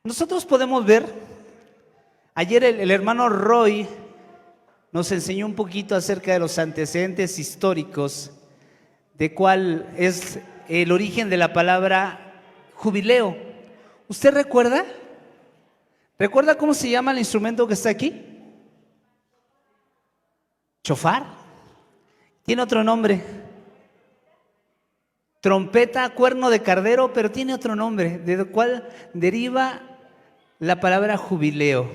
Nosotros podemos ver, ayer el hermano Roy nos enseñó un poquito acerca de los antecedentes históricos de cuál es el origen de la palabra jubileo. ¿Usted recuerda? ¿Recuerda cómo se llama el instrumento que está aquí? Chofar. Tiene otro nombre. Trompeta, cuerno de cardero, pero tiene otro nombre, del cual deriva la palabra jubileo.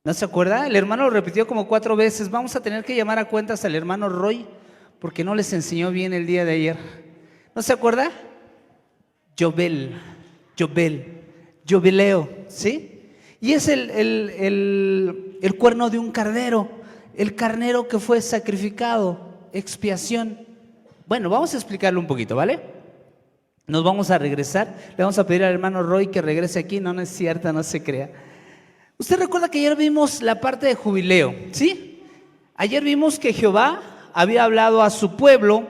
¿No se acuerda? El hermano lo repitió como 4 veces. Vamos a tener que llamar a cuentas al hermano Roy porque no les enseñó bien el día de ayer. ¿No se acuerda? Yobel, jubileo, ¿sí? Y es el cuerno de un cardero, el carnero que fue sacrificado, expiación. Bueno, vamos a explicarlo un poquito, ¿vale? Nos vamos a regresar, le vamos a pedir al hermano Roy que regrese aquí. No, no es cierto, no se crea. Usted recuerda que ayer vimos la parte de jubileo, ¿sí? Ayer vimos que Jehová había hablado a su pueblo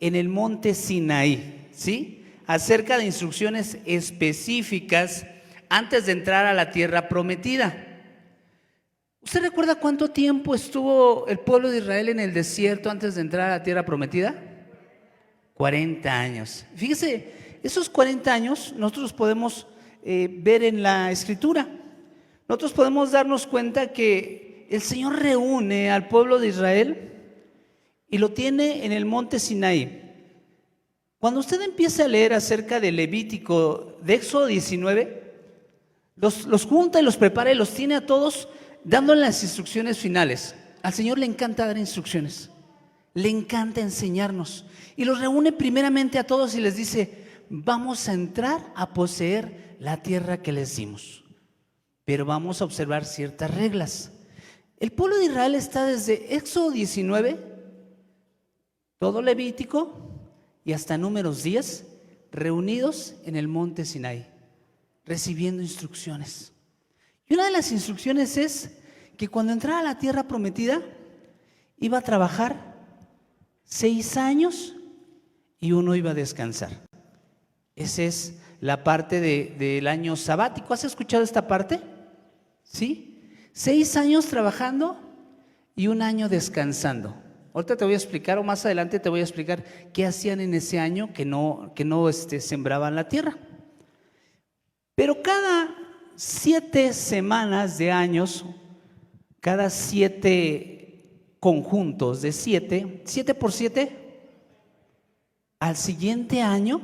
en el monte Sinaí, ¿sí? Acerca de instrucciones específicas antes de entrar a la tierra prometida. ¿Usted recuerda cuánto tiempo estuvo el pueblo de Israel en el desierto antes de entrar a la tierra prometida? 40 años. Fíjese, esos 40 años nosotros podemos ver en la Escritura. Nosotros podemos darnos cuenta que el Señor reúne al pueblo de Israel y lo tiene en el monte Sinaí. Cuando usted empieza a leer acerca de Levítico, de Éxodo 19, los junta y los prepara y los tiene a todos dándole las instrucciones finales. Al Señor le encanta dar instrucciones, le encanta enseñarnos. Y los reúne primeramente a todos y les dice: vamos a entrar a poseer la tierra que les dimos, pero vamos a observar ciertas reglas. El pueblo de Israel está desde Éxodo 19, todo Levítico y hasta Números 10, reunidos en el monte Sinaí, recibiendo instrucciones. Y una de las instrucciones es que cuando entrara a la tierra prometida, iba a trabajar 6 años y uno iba a descansar. Esa es la parte del año sabático. ¿Has escuchado esta parte? ¿Sí? 6 años trabajando y 1 año descansando. Ahorita te voy a explicar, o más adelante te voy a explicar qué hacían en ese año que no sembraban la tierra. Pero cada 7 semanas de años, cada 7 conjuntos de 7 por 7, al siguiente año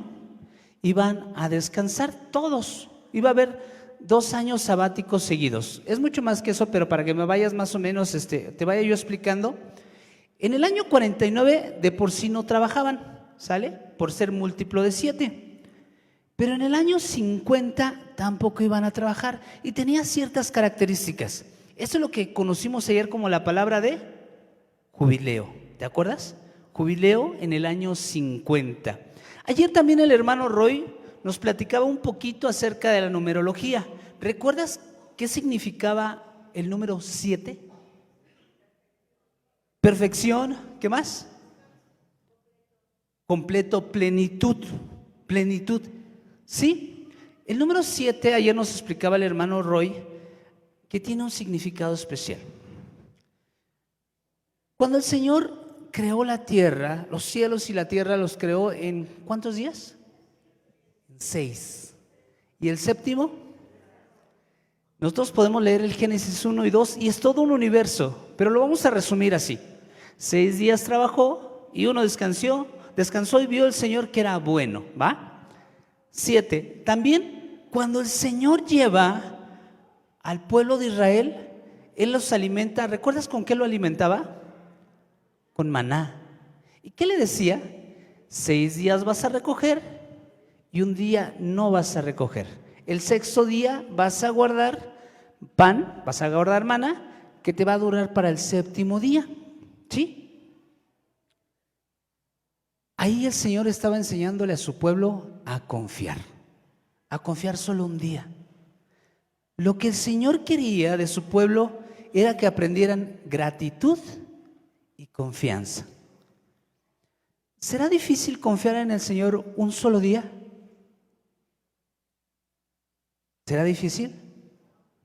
iban a descansar todos. Iba a haber 2 años sabáticos seguidos. Es mucho más que eso, pero para que me vayas más o menos, te vaya yo explicando. En el año 49 de por sí no trabajaban, ¿sale? Por ser múltiplo de 7. Pero en el año 50 tampoco iban a trabajar y tenía ciertas características. Eso es lo que conocimos ayer como la palabra de jubileo. ¿Te acuerdas? Jubileo en el año 50. Ayer también el hermano Roy nos platicaba un poquito acerca de la numerología. ¿Recuerdas qué significaba el número 7? Perfección, ¿qué más? Completo, plenitud, plenitud. ¿Sí? El número 7, ayer nos explicaba el hermano Roy, que tiene un significado especial. Cuando el Señor creó la tierra, los cielos y la tierra los creó en ¿cuántos días? 6. ¿Y el séptimo? Nosotros podemos leer el Génesis 1 y 2 y es todo un universo, pero lo vamos a resumir así. 6 días trabajó y 1 descansó y vio el Señor que era bueno, ¿va? 7. También cuando el Señor lleva al pueblo de Israel, Él los alimenta. ¿Recuerdas con qué lo alimentaba? Con maná. ¿Y qué le decía? 6 días vas a recoger y 1 día no vas a recoger. El 6.º día vas a guardar pan, vas a guardar maná, que te va a durar para el 7.º día. ¿Sí? Ahí el Señor estaba enseñándole a su pueblo a confiar solo 1 día. Lo que el Señor quería de su pueblo era que aprendieran gratitud y confianza. ¿Será difícil confiar en el Señor 1 solo día? ¿Será difícil?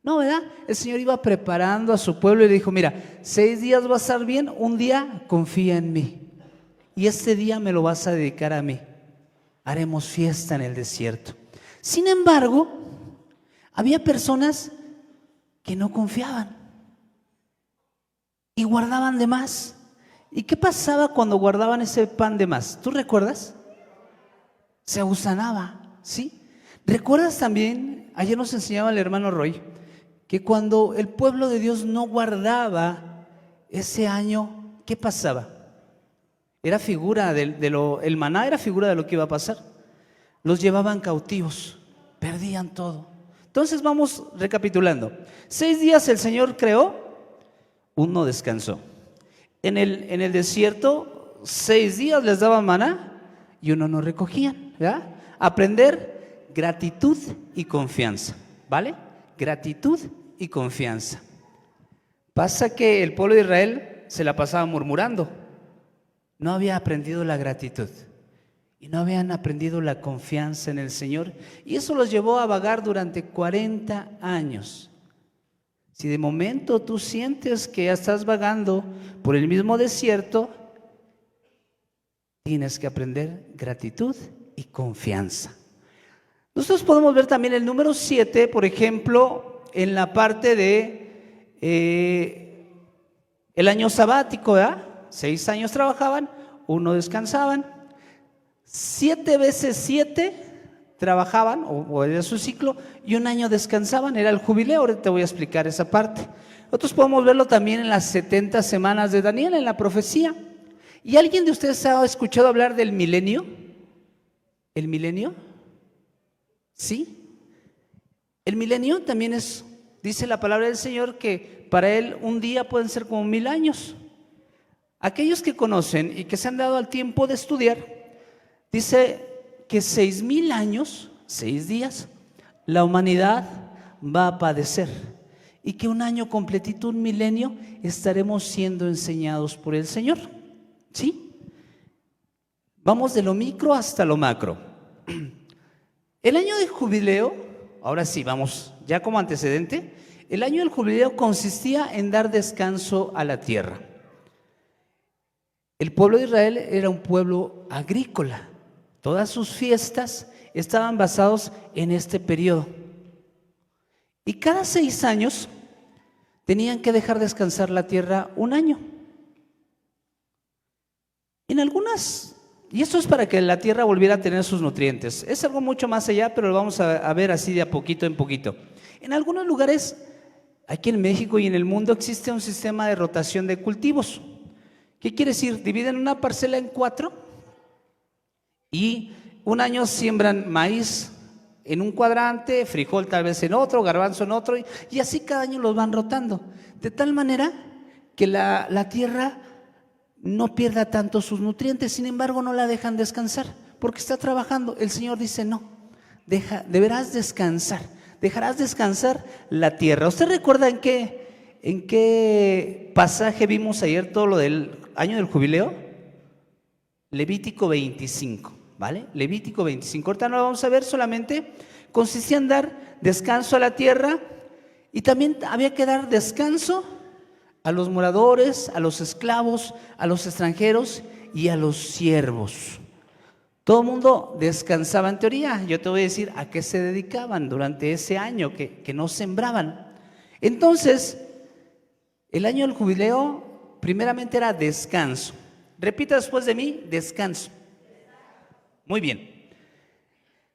No, ¿verdad? El Señor iba preparando a su pueblo y le dijo, mira, 6 días va a estar bien, un día confía en mí. Y este día me lo vas a dedicar a mí. Haremos fiesta en el desierto. Sin embargo, había personas que no confiaban y guardaban de más. ¿Y qué pasaba cuando guardaban ese pan de más? ¿Tú recuerdas? Se agusanaba, ¿sí? ¿Recuerdas también, ayer nos enseñaba el hermano Roy, que cuando el pueblo de Dios no guardaba ese año, ¿qué pasaba? Era figura el maná era figura de lo que iba a pasar. Los llevaban cautivos, perdían todo. Entonces vamos recapitulando. 6 días el Señor creó, uno descansó. En el desierto, 6 días les daban maná y uno no recogían, ¿verdad? Aprender gratitud y confianza, ¿vale? Gratitud y confianza. Pasa que el pueblo de Israel se la pasaba murmurando. No había aprendido la gratitud y no habían aprendido la confianza en el Señor. Y eso los llevó a vagar durante 40 años. Si de momento tú sientes que ya estás vagando por el mismo desierto, tienes que aprender gratitud y confianza. Nosotros podemos ver también el número 7, por ejemplo, en la parte de el año sabático, ¿verdad? 6 años trabajaban, 1 descansaban. 7 veces 7 trabajaban, o era su ciclo, y 1 año descansaban, era el jubileo. Ahora te voy a explicar esa parte. Nosotros podemos verlo también en las 70 semanas de Daniel, en la profecía. ¿Y alguien de ustedes ha escuchado hablar del milenio? ¿El milenio? ¿Sí? El milenio también es, dice la palabra del Señor, que para Él un día pueden ser como 1000 años. Aquellos que conocen y que se han dado al tiempo de estudiar, dice que 6000 años, 6 días, la humanidad va a padecer y que 1 año completito, 1 milenio, estaremos siendo enseñados por el Señor. ¿Sí? Vamos de lo micro hasta lo macro. El año del jubileo, ahora sí, vamos, ya como antecedente, el año del jubileo consistía en dar descanso a la tierra. El pueblo de Israel era un pueblo agrícola. Todas sus fiestas estaban basados en este periodo. Y cada 6 años tenían que dejar descansar la tierra 1 año. En algunas, y esto es para que la tierra volviera a tener sus nutrientes. Es algo mucho más allá, pero lo vamos a ver así de a poquito en poquito. En algunos lugares, aquí en México y en el mundo, existe un sistema de rotación de cultivos. ¿Qué quiere decir? Dividen una parcela en 4 y 1 año siembran maíz en un cuadrante, frijol tal vez en otro, garbanzo en otro, y así cada año los van rotando. De tal manera que la tierra no pierda tanto sus nutrientes. Sin embargo, no la dejan descansar porque está trabajando. El Señor dice, no, deberás descansar, dejarás descansar la tierra. ¿Usted recuerda en qué pasaje vimos ayer todo lo del año del jubileo? Levítico 25, ¿vale? Levítico 25. Ahorita no lo vamos a ver, solamente consistía en dar descanso a la tierra y también había que dar descanso a los moradores, a los esclavos, a los extranjeros y a los siervos. Todo el mundo descansaba en teoría. Yo te voy a decir a qué se dedicaban durante ese año que no sembraban. Entonces, el año del jubileo primeramente era descanso. Repita después de mí, descanso. Muy bien.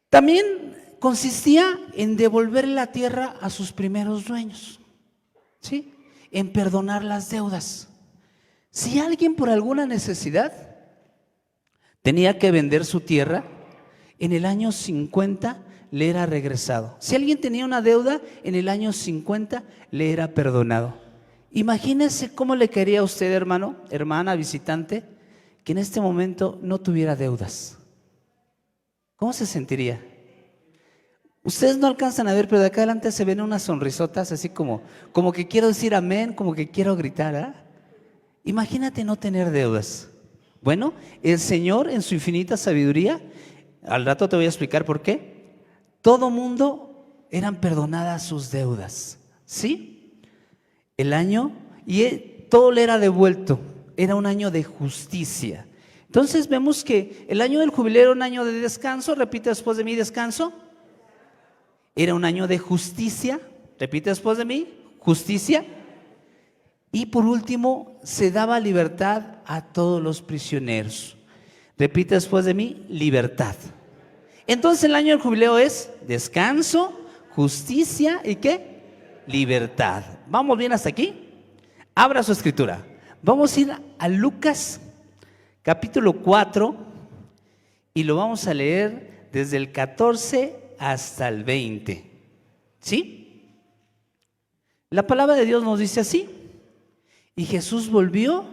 También consistía en devolver la tierra a sus primeros dueños, ¿sí? En perdonar las deudas. Si alguien por alguna necesidad tenía que vender su tierra, en el año 50 le era regresado. Si alguien tenía una deuda, en el año 50 le era perdonado. Imagínese cómo le quería a usted, hermano, hermana, visitante, que en este momento no tuviera deudas. ¿Cómo se sentiría? Ustedes no alcanzan a ver, pero de acá adelante se ven unas sonrisotas así como que quiero decir amén, como que quiero gritar, ¿eh? Imagínate no tener deudas. Bueno, el Señor en su infinita sabiduría, al rato te voy a explicar por qué, todo mundo eran perdonadas sus deudas, ¿sí? El año, todo le era devuelto, era un año de justicia. Entonces vemos que el año del jubileo era un año de descanso, repite después de mí, descanso. Era un año de justicia, repite después de mí, justicia. Y por último, se daba libertad a todos los prisioneros. Repite después de mí, libertad. Entonces el año del jubileo es descanso, justicia y ¿qué? Libertad. ¿Vamos bien hasta aquí? Abra su escritura. Vamos a ir a Lucas capítulo 4 y lo vamos a leer desde el 14 hasta el 20. ¿Sí? La palabra de Dios nos dice así: y Jesús volvió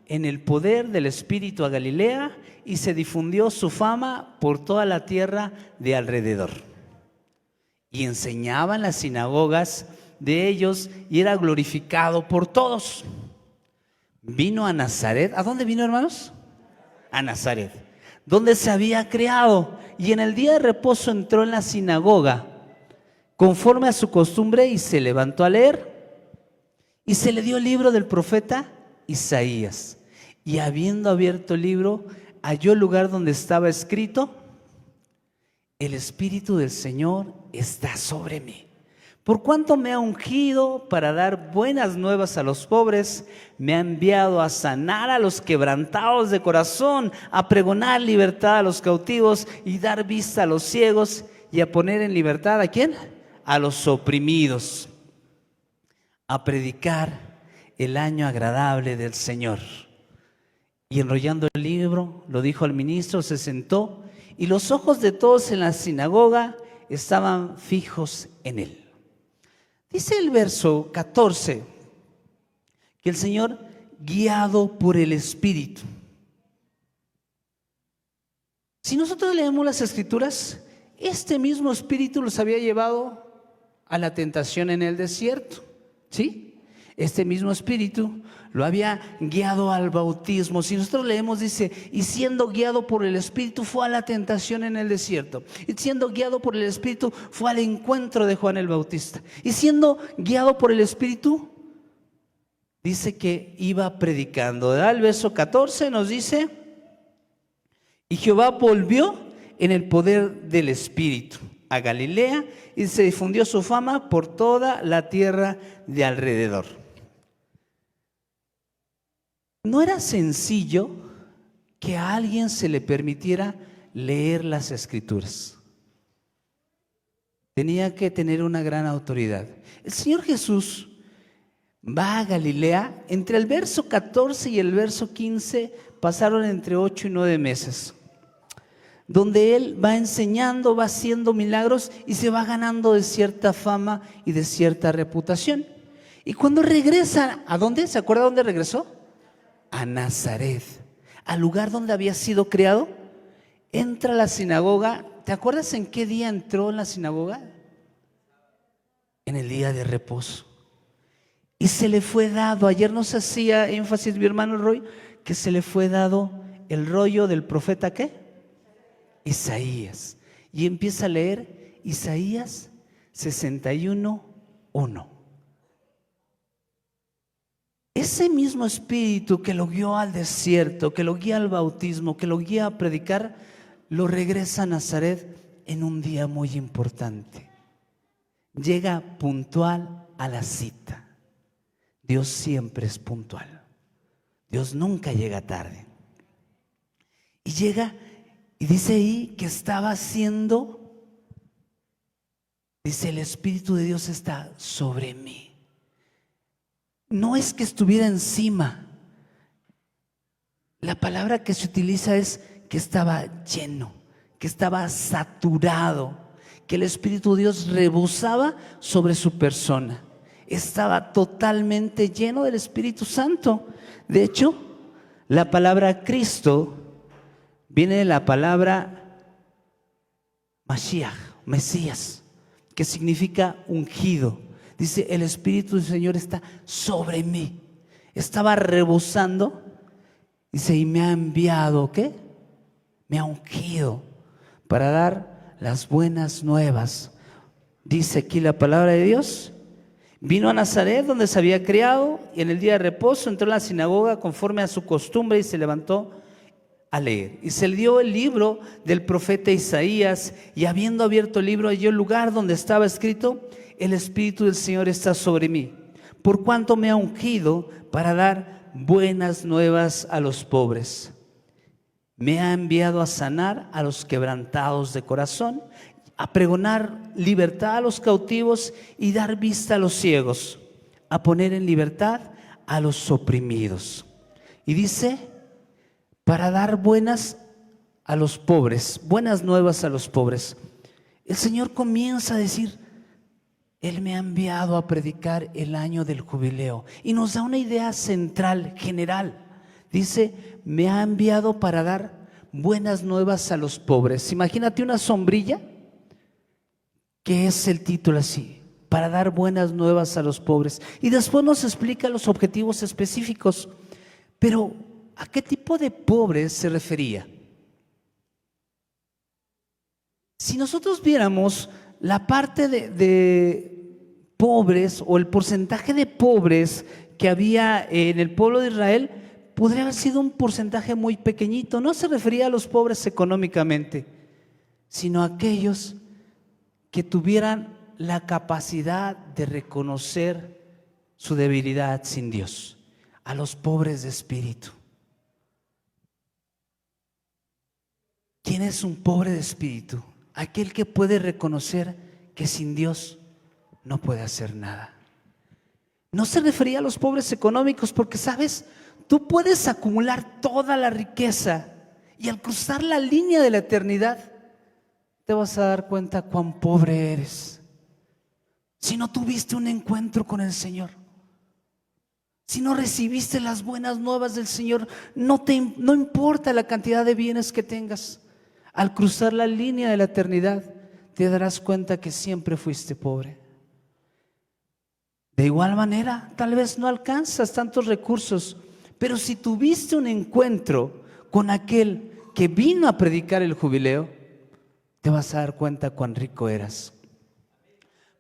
en el poder del Espíritu a Galilea y se difundió su fama por toda la tierra de alrededor. Y enseñaba en las sinagogas de ellos y era glorificado por todos. Vino a Nazaret. ¿A dónde vino, hermanos? A Nazaret, donde se había criado, y en el día de reposo entró en la sinagoga conforme a su costumbre y se levantó a leer. Y se le dio el libro del profeta Isaías, y habiendo abierto el libro, halló el lugar donde estaba escrito: el Espíritu del Señor está sobre mí, por cuanto me ha ungido para dar buenas nuevas a los pobres, me ha enviado a sanar a los quebrantados de corazón, a pregonar libertad a los cautivos y dar vista a los ciegos, y a poner en libertad ¿a quién? A los oprimidos, a predicar el año agradable del Señor. Y enrollando el libro, lo dijo al ministro, se sentó, y los ojos de todos en la sinagoga estaban fijos en él. Dice el verso 14 que el Señor, guiado por el Espíritu. Si nosotros leemos las Escrituras, este mismo Espíritu los había llevado a la tentación en el desierto, ¿sí? Este mismo Espíritu lo había guiado al bautismo. Si nosotros leemos, dice: y siendo guiado por el Espíritu fue a la tentación en el desierto. Y siendo guiado por el Espíritu fue al encuentro de Juan el Bautista. Y siendo guiado por el Espíritu, dice que iba predicando. El verso 14 nos dice: y Jehová volvió en el poder del Espíritu a Galilea y se difundió su fama por toda la tierra de alrededor. No era sencillo que a alguien se le permitiera leer las Escrituras. Tenía que tener una gran autoridad. El Señor Jesús va a Galilea. Entre el verso 14 y el verso 15 pasaron entre 8 y 9 meses, donde Él va enseñando, va haciendo milagros y se va ganando de cierta fama y de cierta reputación. Y cuando regresa, ¿a dónde? ¿Se acuerda dónde regresó? A Nazaret, al lugar donde había sido criado. Entra a la sinagoga. ¿Te acuerdas en qué día entró en la sinagoga? En el día de reposo. Y se le fue dado, ayer nos hacía énfasis mi hermano Roy, que se le fue dado el rollo del profeta ¿qué? Isaías. Y empieza a leer Isaías 61:1. Ese mismo Espíritu que lo guió al desierto, que lo guía al bautismo, que lo guía a predicar, lo regresa a Nazaret en un día muy importante. Llega puntual a la cita. Dios siempre es puntual. Dios nunca llega tarde. Y llega y dice ahí que estaba haciendo, dice: el Espíritu de Dios está sobre mí. No es que estuviera encima. La palabra que se utiliza es que estaba lleno, que estaba saturado, que el Espíritu de Dios rebosaba sobre su persona. Estaba totalmente lleno del Espíritu Santo. De hecho, la palabra Cristo viene de la palabra Mashiach, Mesías, que significa ungido. Dice: el Espíritu del Señor está sobre mí. Estaba rebosando. Dice: y me ha enviado, ¿qué? Me ha ungido para dar las buenas nuevas, Dice aquí la palabra de Dios. Vino a Nazaret, donde se había criado, y en el día de reposo entró en la sinagoga conforme a su costumbre y se levantó a leer. Y se le dio el libro del profeta Isaías, y habiendo abierto el libro, halló el lugar donde estaba escrito: el Espíritu del Señor está sobre mí, por cuanto me ha ungido para dar buenas nuevas a los pobres. Me ha enviado a sanar a los quebrantados de corazón, a pregonar libertad a los cautivos y dar vista a los ciegos, a poner en libertad a los oprimidos. Y dice, para dar buenas a los pobres, buenas nuevas a los pobres. El Señor comienza a decir, Él me ha enviado a predicar el año del jubileo, y nos da una idea central, general. Dice, me ha enviado para dar buenas nuevas a los pobres. Imagínate una sombrilla, que es el título así, para dar buenas nuevas a los pobres. Y después nos explica los objetivos específicos. Pero, ¿a qué tipo de pobres se refería? Si nosotros viéramos la parte de pobres o el porcentaje de pobres que había en el pueblo de Israel, podría haber sido un porcentaje muy pequeñito. No se refería a los pobres económicamente, sino a aquellos que tuvieran la capacidad de reconocer su debilidad sin Dios, a los pobres de espíritu. ¿Quién es un pobre de espíritu? Aquel que puede reconocer que sin Dios no puede hacer nada. No se refería a los pobres económicos, porque sabes, tú puedes acumular toda la riqueza y al cruzar la línea de la eternidad te vas a dar cuenta cuán pobre eres. Si no tuviste un encuentro con el Señor, si no recibiste las buenas nuevas del Señor, no importa la cantidad de bienes que tengas, al cruzar la línea de la eternidad te darás cuenta que siempre fuiste pobre. De igual manera, tal vez no alcanzas tantos recursos, pero si tuviste un encuentro con aquel que vino a predicar el jubileo, te vas a dar cuenta cuán rico eras.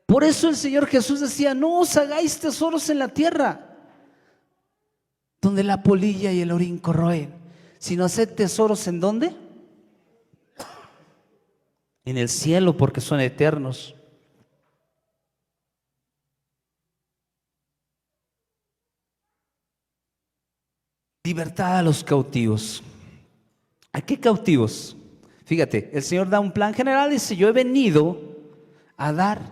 Por eso el Señor Jesús decía, no os hagáis tesoros en la tierra, donde la polilla y el orín corroen, sino haced tesoros ¿en dónde? En el cielo, porque son eternos. Libertad a los cautivos. ¿A qué cautivos? Fíjate, el Señor da un plan general y dice, yo he venido a dar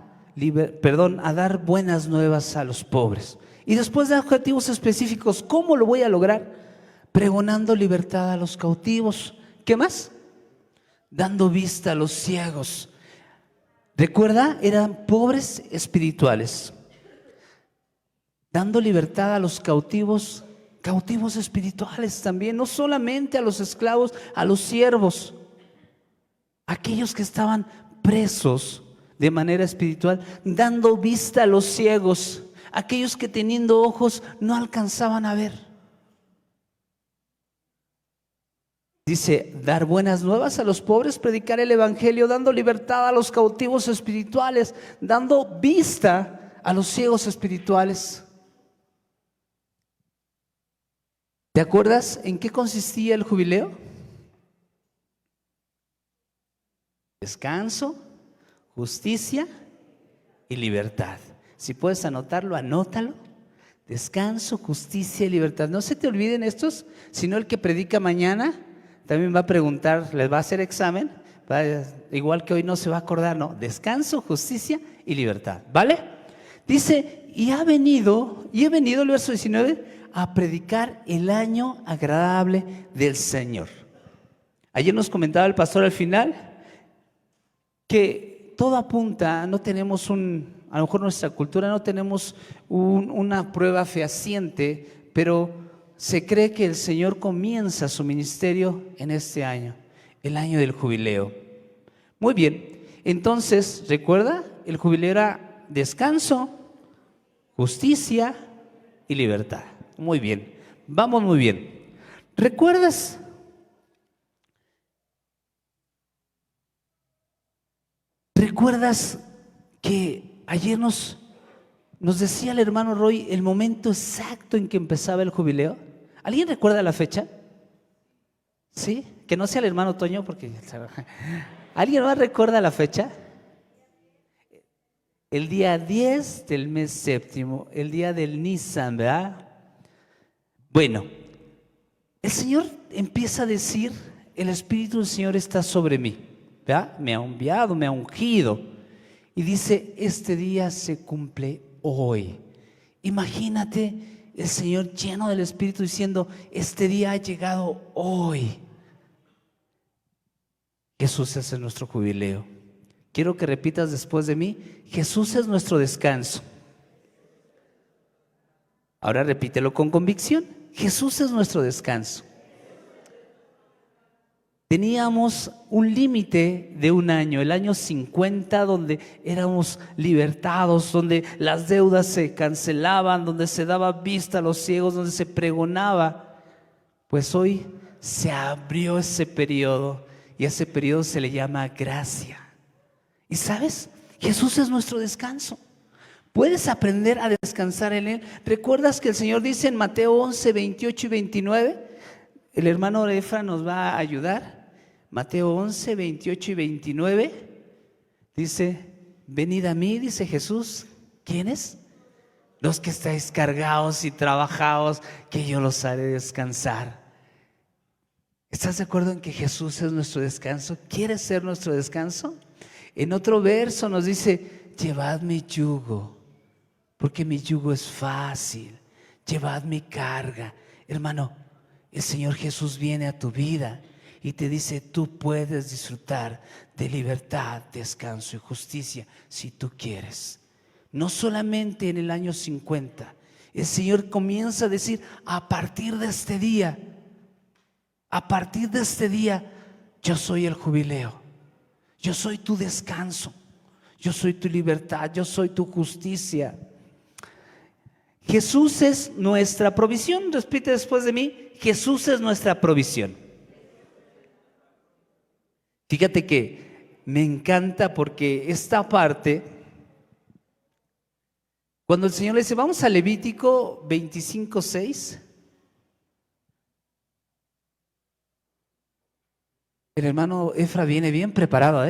buenas nuevas a los pobres. Y después da objetivos específicos. ¿Cómo lo voy a lograr? Pregonando libertad a los cautivos. ¿Qué más? Dando vista a los ciegos. Recuerda, eran pobres espirituales. Dando libertad a los cautivos, cautivos espirituales también, no solamente a los esclavos, a los siervos. Aquellos que estaban presos de manera espiritual, dando vista a los ciegos, aquellos que teniendo ojos no alcanzaban a ver. Dice, dar buenas nuevas a los pobres, predicar el evangelio, dando libertad a los cautivos espirituales, dando vista a los ciegos espirituales. ¿Te acuerdas en qué consistía el jubileo? Descanso, justicia y libertad. Si puedes anotarlo, anótalo. Descanso, justicia y libertad. No se te olviden estos, sino el que predica mañana también va a preguntar, les va a hacer examen, igual que hoy no se va a acordar, no. Descanso, justicia y libertad, ¿vale? Dice, y he venido, el verso 19, a predicar el año agradable del Señor. Ayer nos comentaba el pastor al final que todo apunta, no tenemos a lo mejor nuestra cultura no tenemos una prueba fehaciente, pero se cree que el Señor comienza su ministerio en este año, el año del jubileo. Muy bien, entonces, ¿recuerda? El jubileo era descanso, justicia y libertad. Muy bien, vamos muy bien. ¿Recuerdas? ¿Recuerdas que ayer nos decía el hermano Roy el momento exacto en que empezaba el jubileo. ¿Alguien recuerda la fecha? ¿Sí? Que no sea el hermano Toño, porque... ¿Alguien más recuerda la fecha? El día 10 del mes séptimo, el día del Nisan, ¿verdad? Bueno, el Señor empieza a decir, el Espíritu del Señor está sobre mí, ¿verdad? Me ha enviado, me ha ungido. Y dice, este día se cumple hoy. Imagínate el Señor lleno del Espíritu diciendo, este día ha llegado hoy. Jesús es nuestro jubileo. Quiero que repitas después de mí, Jesús es nuestro descanso. Ahora repítelo con convicción, Jesús es nuestro descanso. Teníamos un límite de un año, el año 50, donde éramos libertados, donde las deudas se cancelaban, donde se daba vista a los ciegos, donde se pregonaba. Pues hoy se abrió ese periodo y ese periodo se le llama gracia. ¿Y sabes? Jesús es nuestro descanso. Puedes aprender a descansar en Él. ¿Recuerdas que el Señor dice en Mateo 11, 28 y 29? El hermano Efra nos va a ayudar. Mateo 11, 28 y 29. Dice, venid a mí, dice Jesús. ¿Quiénes? Los que estáis cargados y trabajados, que yo los haré descansar. ¿Estás de acuerdo en que Jesús es nuestro descanso? ¿Quieres ser nuestro descanso? En otro verso nos dice, llevad mi yugo, porque mi yugo es fácil, llevad mi carga. Hermano, el Señor Jesús viene a tu vida y te dice, tú puedes disfrutar de libertad, descanso y justicia si tú quieres. No solamente en el año 50, el Señor comienza a decir, a partir de este día, yo soy el jubileo. Yo soy tu descanso, yo soy tu libertad, yo soy tu justicia. Jesús es nuestra provisión. Repite después de mí, Jesús es nuestra provisión. Fíjate que me encanta porque esta parte, cuando el Señor le dice, vamos a Levítico 25:6. El hermano Efra viene bien preparado,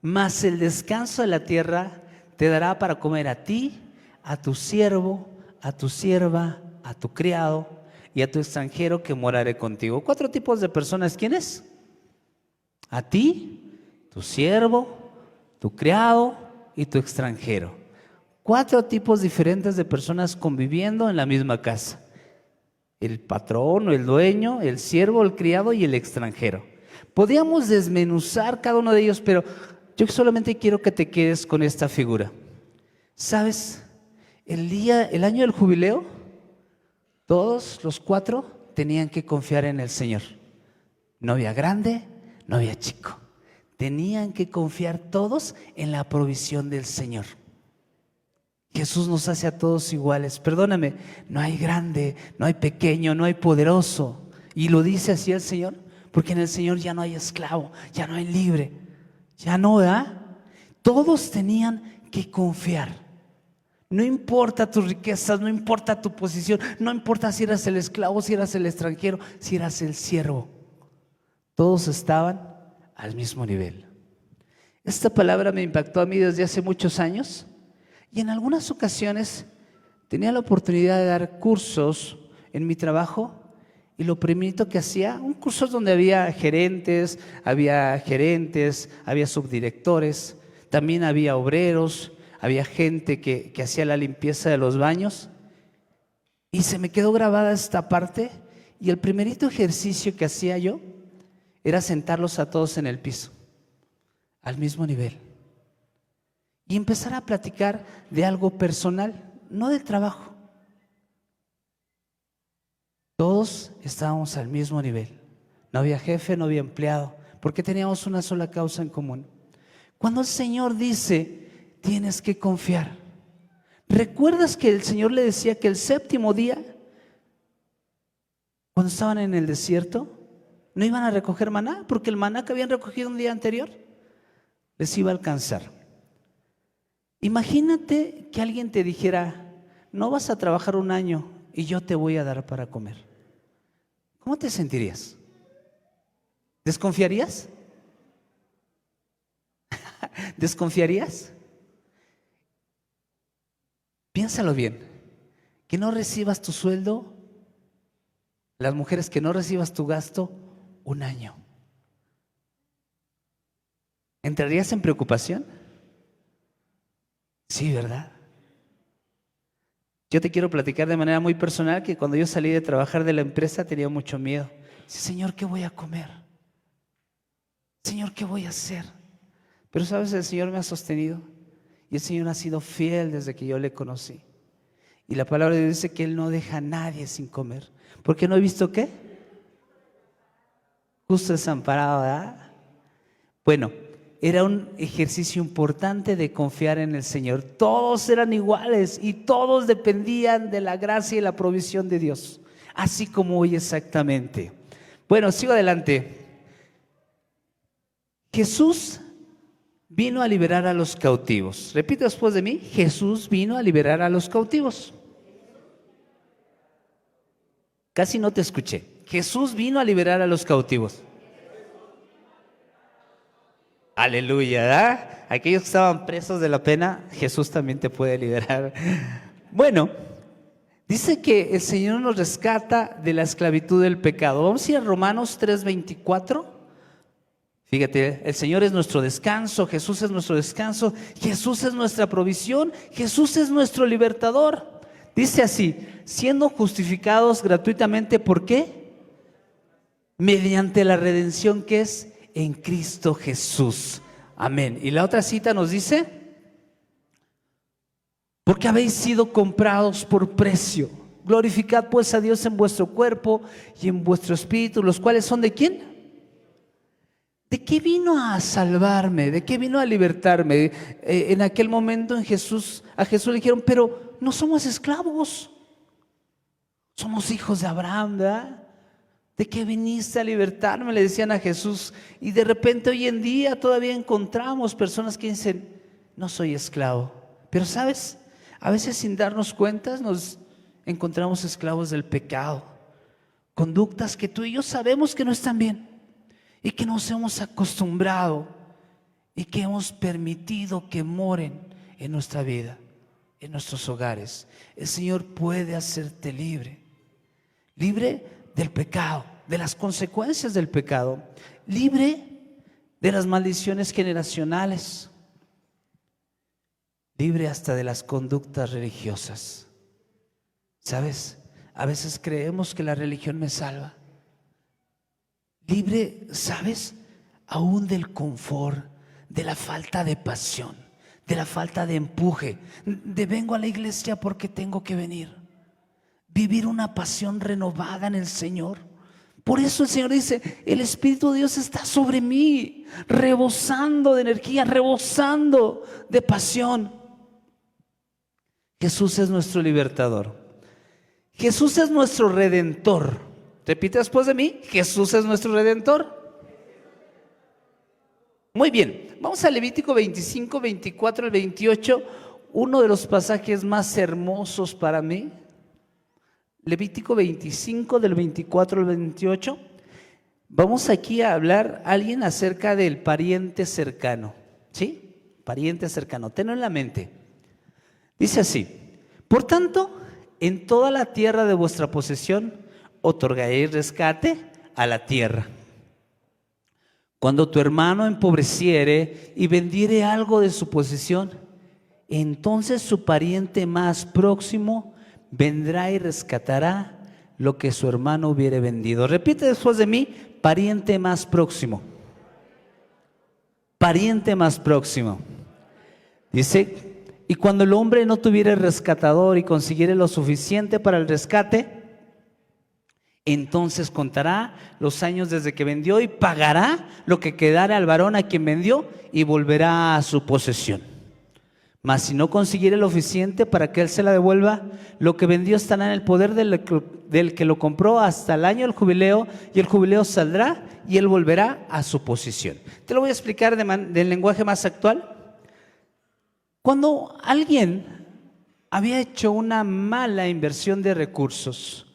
Mas el descanso de la tierra te dará para comer a ti, a tu siervo, a tu sierva, a tu criado y a tu extranjero que moraré contigo. 4 tipos de personas, ¿quiénes? A ti, tu siervo, tu criado y tu extranjero. 4 tipos diferentes de personas conviviendo en la misma casa. El patrón o el dueño, el siervo, el criado y el extranjero. Podríamos desmenuzar cada uno de ellos, pero yo solamente quiero que te quedes con esta figura. ¿Sabes? El año del jubileo, todos los 4 tenían que confiar en el Señor. No había grande, no había chico. Tenían que confiar todos en la provisión del Señor. Jesús nos hace a todos iguales. Perdóname, no hay grande, no hay pequeño, no hay poderoso. Y lo dice así el Señor. Porque en el Señor ya no hay esclavo, ya no hay libre, ya no, ¿verdad? Todos tenían que confiar. No importa tus riquezas, no importa tu posición, no importa si eras el esclavo, si eras el extranjero, si eras el siervo. Todos estaban al mismo nivel. Esta palabra me impactó a mí desde hace muchos años y en algunas ocasiones tenía la oportunidad de dar cursos en mi trabajo. Y lo primerito que hacía, un curso donde había gerentes, había subdirectores, también había obreros, había gente que hacía la limpieza de los baños. Y se me quedó grabada esta parte y el primerito ejercicio que hacía yo era sentarlos a todos en el piso, al mismo nivel. Y empezar a platicar de algo personal, no del trabajo. Todos estábamos al mismo nivel. No había jefe, no había empleado, porque teníamos una sola causa en común. Cuando el Señor dice, tienes que confiar. ¿Recuerdas que el Señor le decía que el 7º día, cuando estaban en el desierto, no iban a recoger maná? Porque el maná que habían recogido un día anterior les iba a alcanzar. Imagínate que alguien te dijera, no vas a trabajar un año y yo te voy a dar para comer. ¿Cómo te sentirías? ¿Desconfiarías? ¿Desconfiarías? Piénsalo bien, que no recibas tu sueldo, las mujeres que no recibas tu gasto un año. ¿Entrarías en preocupación? Sí, ¿verdad? Yo te quiero platicar de manera muy personal que cuando yo salí de trabajar de la empresa tenía mucho miedo. Dice, Señor, ¿qué voy a comer? Señor, ¿qué voy a hacer? Pero sabes, el Señor me ha sostenido y el Señor ha sido fiel desde que yo le conocí. Y la palabra de Dios dice que Él no deja a nadie sin comer. ¿Por qué no he visto qué? Justo desamparado, ¿verdad? Bueno, era un ejercicio importante de confiar en el Señor. Todos eran iguales y todos dependían de la gracia y la provisión de Dios, así como hoy exactamente. Bueno, sigo adelante. Jesús vino a liberar a los cautivos. Repite después de mí, Jesús vino a liberar a los cautivos. Casi no te escuché. Jesús vino a liberar a los cautivos. Aleluya, ¿verdad? Aquellos que estaban presos de la pena, Jesús también te puede liberar. Bueno, dice que el Señor nos rescata de la esclavitud del pecado. Vamos a ir a Romanos 3:24. Fíjate, el Señor es nuestro descanso, Jesús es nuestro descanso, Jesús es nuestra provisión, Jesús es nuestro libertador. Dice así, siendo justificados gratuitamente, ¿por qué? Mediante la redención que es en Cristo Jesús. Amén. Y la otra cita nos dice, porque habéis sido comprados por precio. Glorificad pues a Dios en vuestro cuerpo y en vuestro espíritu, los cuales son ¿de quién? ¿De qué vino a salvarme? ¿De qué vino a libertarme? En aquel momento a Jesús le dijeron, pero no somos esclavos, somos hijos de Abraham, ¿verdad? ¿De qué viniste a libertarme? Le decían a Jesús. Y de repente hoy en día todavía encontramos personas que dicen, no soy esclavo. Pero ¿sabes? A veces sin darnos cuenta nos encontramos esclavos del pecado. Conductas que tú y yo sabemos que no están bien y que nos hemos acostumbrado y que hemos permitido que moren en nuestra vida, en nuestros hogares. El Señor puede hacerte libre. Libre del pecado, de las consecuencias del pecado, libre de las maldiciones generacionales, libre hasta de las conductas religiosas. ¿Sabes? A veces creemos que la religión me salva. Libre, ¿sabes? Aún del confort, de la falta de pasión, de la falta de empuje, de vengo a la iglesia porque tengo que venir. Vivir una pasión renovada en el Señor. Por eso el Señor dice, el Espíritu de Dios está sobre mí, rebosando de energía, rebosando de pasión. Jesús es nuestro libertador. Jesús es nuestro redentor. Repite después de mí, Jesús es nuestro redentor. Muy bien, vamos a Levítico 25, 24 al 28, uno de los pasajes más hermosos para mí. Levítico 25 del 24 al 28. Vamos aquí a hablar a alguien acerca del pariente cercano. ¿Sí? Pariente cercano, tenlo en la mente. Dice así, por tanto, en toda la tierra de vuestra posesión otorgaréis rescate a la tierra. Cuando tu hermano empobreciere y vendiere algo de su posesión, entonces su pariente más próximo vendrá y rescatará lo que su hermano hubiere vendido. Repite después de mí, pariente más próximo. Pariente más próximo. Dice, y cuando el hombre no tuviere rescatador y consiguiere lo suficiente para el rescate, entonces contará los años desde que vendió y pagará lo que quedare al varón a quien vendió y volverá a su posesión. Mas si no consiguiere lo suficiente para que él se la devuelva, lo que vendió estará en el poder del que lo compró hasta el año del jubileo, y el jubileo saldrá y él volverá a su posición. Te lo voy a explicar del lenguaje más actual. Cuando alguien había hecho una mala inversión de recursos,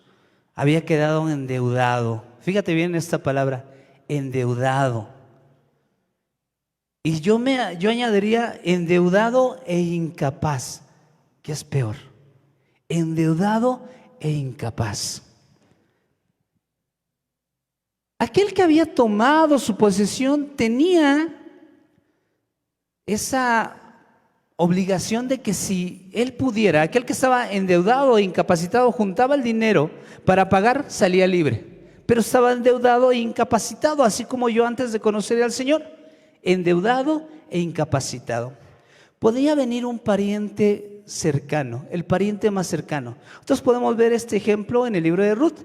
había quedado endeudado. Fíjate bien esta palabra, endeudado. Y yo añadiría endeudado e incapaz, que es peor. Endeudado e incapaz. Aquel que había tomado su posesión tenía esa obligación de que si él pudiera, aquel que estaba endeudado e incapacitado juntaba el dinero para pagar, salía libre. Pero estaba endeudado e incapacitado, así como yo antes de conocer al Señor, endeudado e incapacitado. Podía venir un pariente cercano, el pariente más cercano. Entonces podemos ver este ejemplo en el libro de Ruth,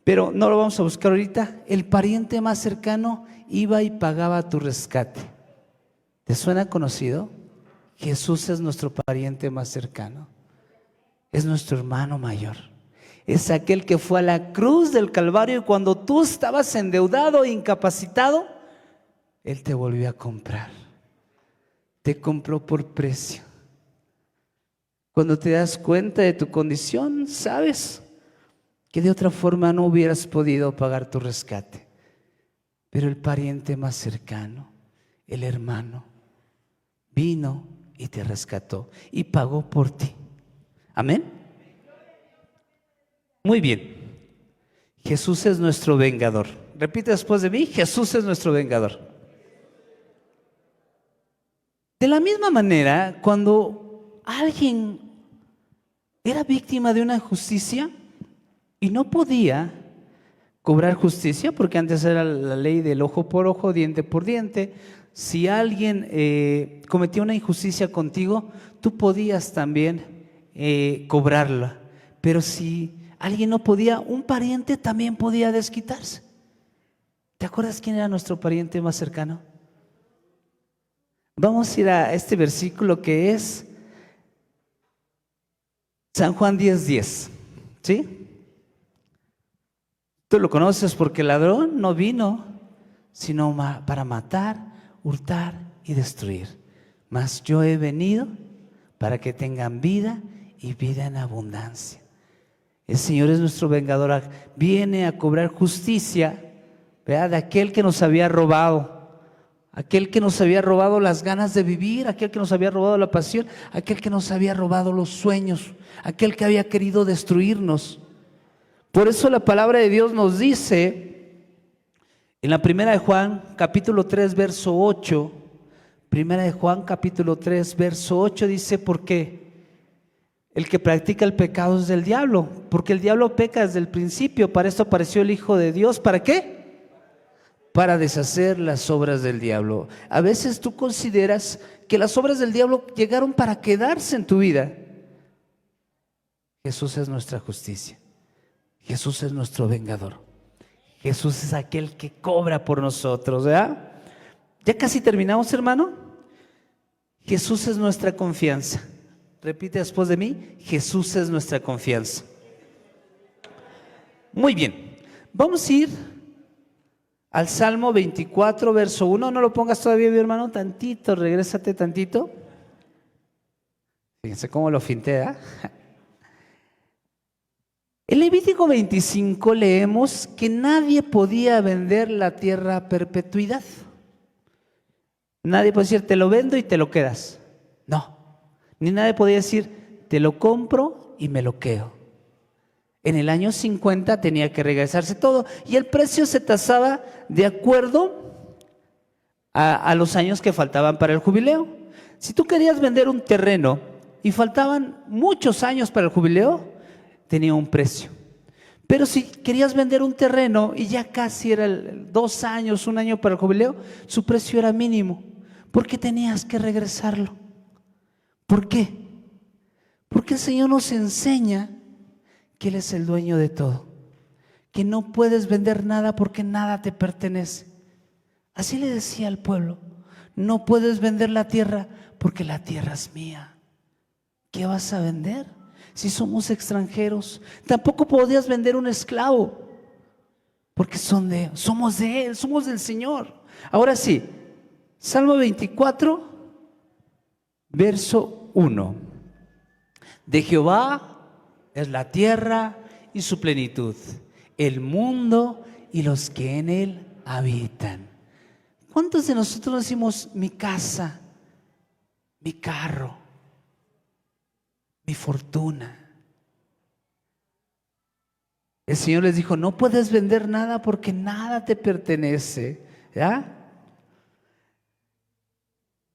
pero no lo vamos a buscar ahorita. El pariente más cercano iba y pagaba tu rescate. ¿Te suena conocido? Jesús es nuestro pariente más cercano, es nuestro hermano mayor, es aquel que fue a la cruz del Calvario y cuando tú estabas endeudado e incapacitado, Él te volvió a comprar, te compró por precio. Cuando te das cuenta de tu condición, sabes que de otra forma no hubieras podido pagar tu rescate, pero el pariente más cercano, el hermano, vino y te rescató y pagó por ti. Amén. Muy bien. Jesús es nuestro vengador. Repite después de mí, Jesús es nuestro vengador. De la misma manera, cuando alguien era víctima de una injusticia y no podía cobrar justicia, porque antes era la ley del ojo por ojo, diente por diente. Si alguien cometía una injusticia contigo, tú podías también cobrarla. Pero si alguien no podía, un pariente también podía desquitarse. ¿Te acuerdas quién era nuestro pariente más cercano? Vamos a ir a este versículo que es San Juan 10:10. ¿Sí? Tú lo conoces porque el ladrón no vino sino para matar, hurtar y destruir. Mas yo he venido para que tengan vida y vida en abundancia. El Señor es nuestro vengador, viene a cobrar justicia, ¿verdad?, de aquel que nos había robado, aquel que nos había robado las ganas de vivir, aquel que nos había robado la pasión, aquel que nos había robado los sueños, aquel que había querido destruirnos. Por eso la palabra de Dios nos dice en la primera de Juan, capítulo 3, verso 8, primera de Juan, capítulo 3, verso 8, dice: ¿por qué? El que practica el pecado es del diablo, porque el diablo peca desde el principio. Para esto apareció el Hijo de Dios. ¿Para qué? Para deshacer las obras del diablo. A veces tú consideras que las obras del diablo llegaron para quedarse en tu vida. Jesús es nuestra justicia. Jesús es nuestro vengador. Jesús es aquel que cobra por nosotros, ¿verdad? Ya casi terminamos, hermano. Jesús es nuestra confianza. Repite después de mí: Jesús es nuestra confianza. Muy bien, vamos a ir al Salmo 24, verso 1. No lo pongas todavía, mi hermano, tantito, regrésate tantito. Fíjense cómo lo fintea. En Levítico 25 leemos que nadie podía vender la tierra a perpetuidad. Nadie puede decir: te lo vendo y te lo quedas. No. Ni nadie podía decir: te lo compro y me lo quedo. En el año 50 tenía que regresarse todo y el precio se tasaba de acuerdo a los años que faltaban para el jubileo. Si tú querías vender un terreno y faltaban muchos años para el jubileo, tenía un precio. Pero si querías vender un terreno y ya casi era 2 años, 1 año para el jubileo, su precio era mínimo, porque tenías que regresarlo. ¿Por qué? Porque el Señor nos enseña que Él es el dueño de todo, que no puedes vender nada porque nada te pertenece. Así le decía al pueblo: no puedes vender la tierra porque la tierra es mía. ¿Qué vas a vender si somos extranjeros? Tampoco podías vender un esclavo porque somos de Él, somos del Señor. Ahora sí, Salmo 24, verso 1. De Jehová es la tierra y su plenitud, el mundo y los que en él habitan. ¿Cuántos de nosotros decimos mi casa, mi carro, mi fortuna? El Señor les dijo, no puedes vender nada porque nada te pertenece, ¿ya?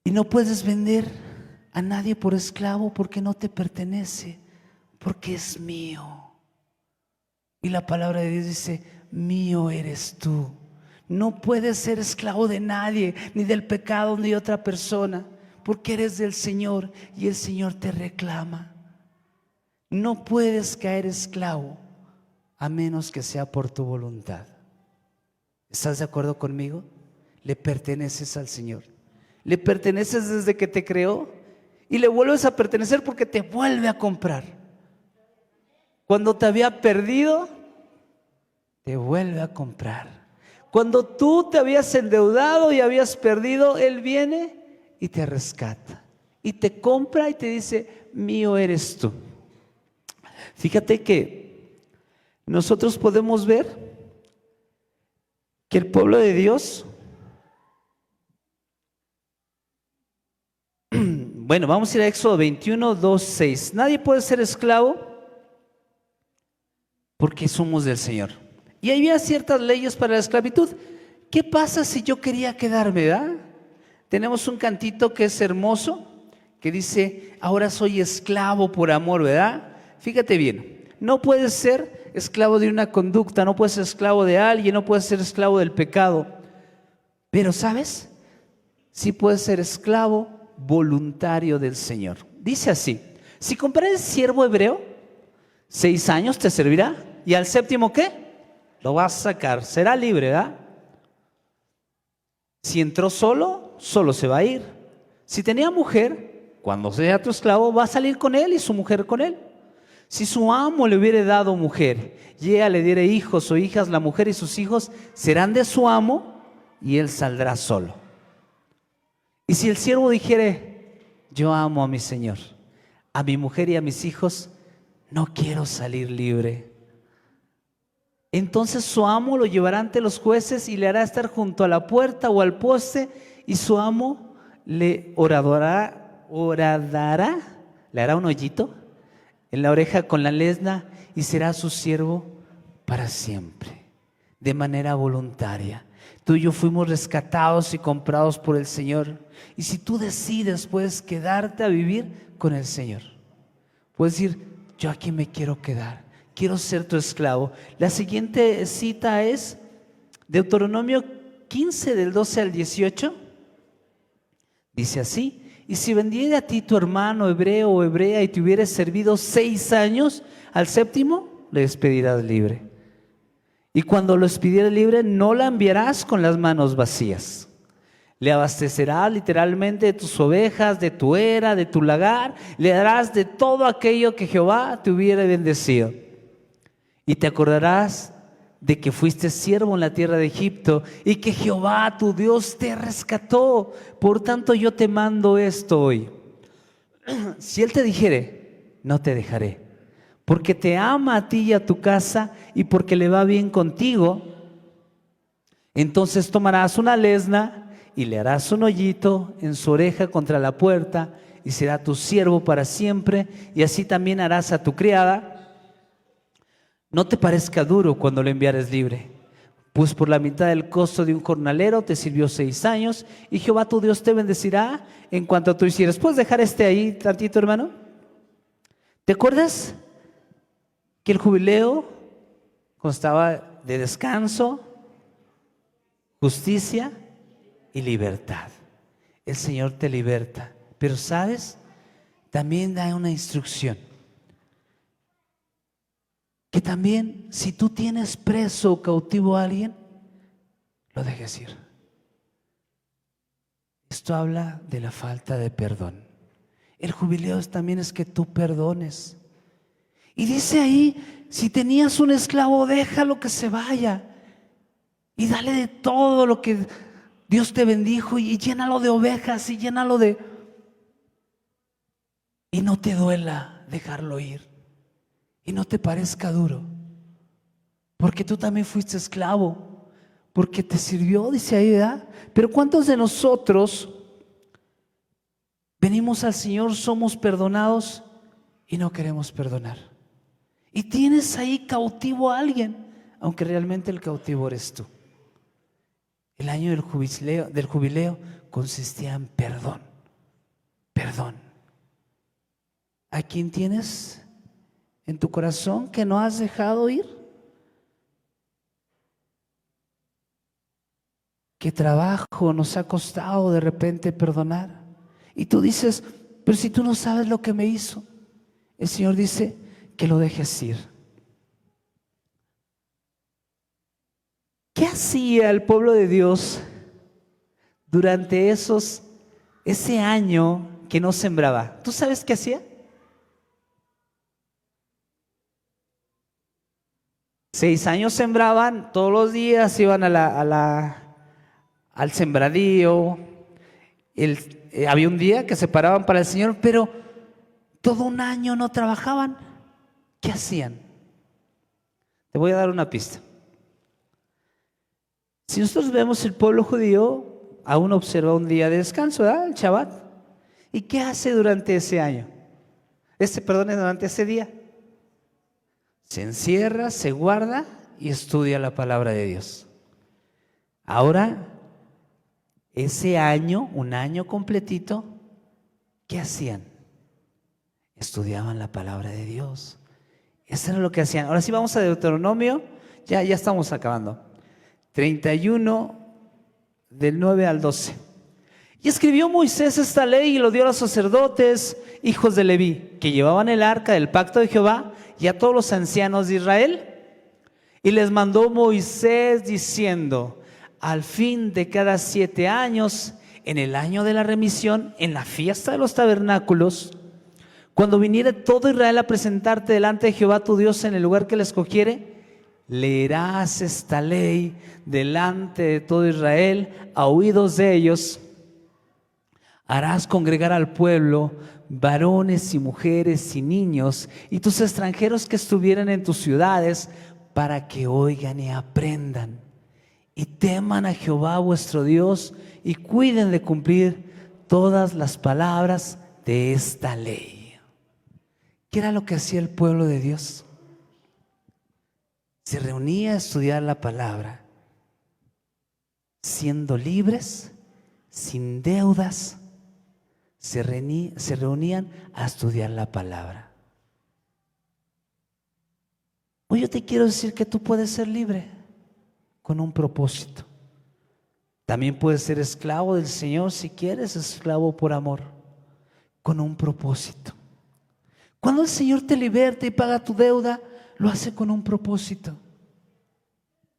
Y no puedes vender a nadie por esclavo porque no te pertenece, porque es mío. Y la palabra de Dios dice, mío eres tú. No puedes ser esclavo de nadie, ni del pecado, ni de otra persona, porque eres del Señor y el Señor te reclama. No puedes caer esclavo a menos que sea por tu voluntad. ¿Estás de acuerdo conmigo? Le perteneces al Señor. Le perteneces desde que te creó y le vuelves a pertenecer porque te vuelve a comprar. Cuando te había perdido, te vuelve a comprar. Cuando tú te habías endeudado y habías perdido, Él viene y te rescata y te compra y te dice, mío eres tú. Fíjate que nosotros podemos ver que el pueblo de Dios, bueno, vamos a ir a Éxodo 21, 2, 6. Nadie puede ser esclavo porque somos del Señor. Y había ciertas leyes para la esclavitud. ¿Qué pasa si yo quería quedarme, verdad? Tenemos un cantito que es hermoso, que dice, ahora soy esclavo por amor, ¿verdad? Fíjate bien, no puedes ser esclavo de una conducta, no puedes ser esclavo de alguien, no puedes ser esclavo del pecado. Pero, ¿sabes? Sí puedes ser esclavo voluntario del Señor. Dice así, si comprares siervo hebreo, 6 años te servirá, y al séptimo, ¿qué? Lo vas a sacar, será libre, ¿verdad? Si entró solo, solo se va a ir. Si tenía mujer, cuando sea tu esclavo, va a salir con él y su mujer con él. Si su amo le hubiere dado mujer y ella le diere hijos o hijas, la mujer y sus hijos serán de su amo y él saldrá solo. Y si el siervo dijere, yo amo a mi señor, a mi mujer y a mis hijos, no quiero salir libre, entonces su amo lo llevará ante los jueces y le hará estar junto a la puerta o al poste, y su amo le horadará, le hará un hoyito en la oreja con la lesna y será su siervo para siempre, de manera voluntaria. Tú y yo fuimos rescatados y comprados por el Señor. Y si tú decides, puedes quedarte a vivir con el Señor. Puedes decir, yo aquí me quiero quedar, quiero ser tu esclavo. La siguiente cita es Deuteronomio 15 del 12 al 18. Dice así, y si vendiere a ti tu hermano hebreo o hebrea y te hubiere servido 6 años, al séptimo le despedirás libre. Y cuando lo despidieres libre, no la enviarás con las manos vacías. Le abastecerás literalmente de tus ovejas, de tu era, de tu lagar. Le darás de todo aquello que Jehová te hubiera bendecido. Y te acordarás de que fuiste siervo en la tierra de Egipto y que Jehová tu Dios te rescató. Por tanto yo te mando esto hoy. Si él te dijere, no te dejaré, porque te ama a ti y a tu casa y porque le va bien contigo, entonces tomarás una lesna y le harás un hoyito en su oreja contra la puerta y será tu siervo para siempre, y así también harás a tu criada. No te parezca duro cuando lo enviares libre, pues por la mitad del costo de un jornalero te sirvió 6 años y Jehová tu Dios te bendecirá en cuanto tú hicieres. ¿Puedes dejar ahí tantito, hermano? ¿Te acuerdas que el jubileo constaba de descanso, justicia y libertad? El Señor te liberta, pero ¿sabes? También da una instrucción. Que también, si tú tienes preso o cautivo a alguien, lo dejes ir. Esto habla de la falta de perdón. El jubileo también es que tú perdones. Y dice ahí, si tenías un esclavo, déjalo que se vaya. Y dale de todo lo que Dios te bendijo y llénalo de ovejas y llénalo de... y no te duela dejarlo ir y no te parezca duro, porque tú también fuiste esclavo, porque te sirvió, dice ahí, ¿verdad? Pero ¿cuántos de nosotros venimos al Señor, somos perdonados y no queremos perdonar? Y tienes ahí cautivo a alguien, aunque realmente el cautivo eres tú. El año del jubileo consistía en perdón. Perdón. ¿A quién tienes en tu corazón que no has dejado ir? ¿Qué trabajo nos ha costado de repente perdonar? Y tú dices, pero si tú no sabes lo que me hizo. El Señor dice que lo dejes ir. ¿Qué hacía el pueblo de Dios durante ese año que no sembraba? ¿Tú sabes qué hacía? 6 años sembraban, todos los días iban al sembradío. Había un día que se paraban para el Señor, pero todo un año no trabajaban. ¿Qué hacían? Te voy a dar una pista. Si nosotros vemos el pueblo judío, aún observa un día de descanso, ¿verdad? El Shabbat. ¿Y qué hace durante ese año? Durante ese día. Se encierra, se guarda y estudia la palabra de Dios. Ahora, ese año, un año completito, ¿qué hacían? Estudiaban la palabra de Dios. Eso era lo que hacían. Ahora sí vamos a Deuteronomio, ya estamos acabando. 31, del 9 al 12. Y escribió Moisés esta ley y lo dio a los sacerdotes, hijos de Leví, que llevaban el arca del pacto de Jehová, y a todos los ancianos de Israel. Y les mandó Moisés diciendo: al fin de cada 7 años, en el año de la remisión, en la fiesta de los tabernáculos, cuando viniere todo Israel a presentarte delante de Jehová tu Dios en el lugar que le escogiere, leerás esta ley delante de todo Israel a oídos de ellos. Harás congregar al pueblo, varones y mujeres y niños, y tus extranjeros que estuvieran en tus ciudades, para que oigan y aprendan, y teman a Jehová vuestro Dios, y cuiden de cumplir todas las palabras de esta ley. ¿Qué era lo que hacía el pueblo de Dios? Se reunía a estudiar la palabra, siendo libres, sin deudas. Se reunían a estudiar la palabra. Hoy yo te quiero decir que tú puedes ser libre con un propósito. También puedes ser esclavo del Señor si quieres, esclavo por amor, con un propósito. Cuando el Señor te liberta y paga tu deuda, lo hace con un propósito.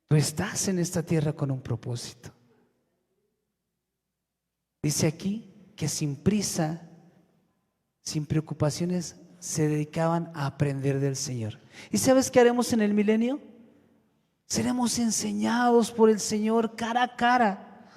Tú estás en esta tierra con un propósito. Dice aquí que sin prisa, sin preocupaciones, se dedicaban a aprender del Señor. ¿Y sabes qué haremos en el milenio? Seremos enseñados por el Señor cara a cara.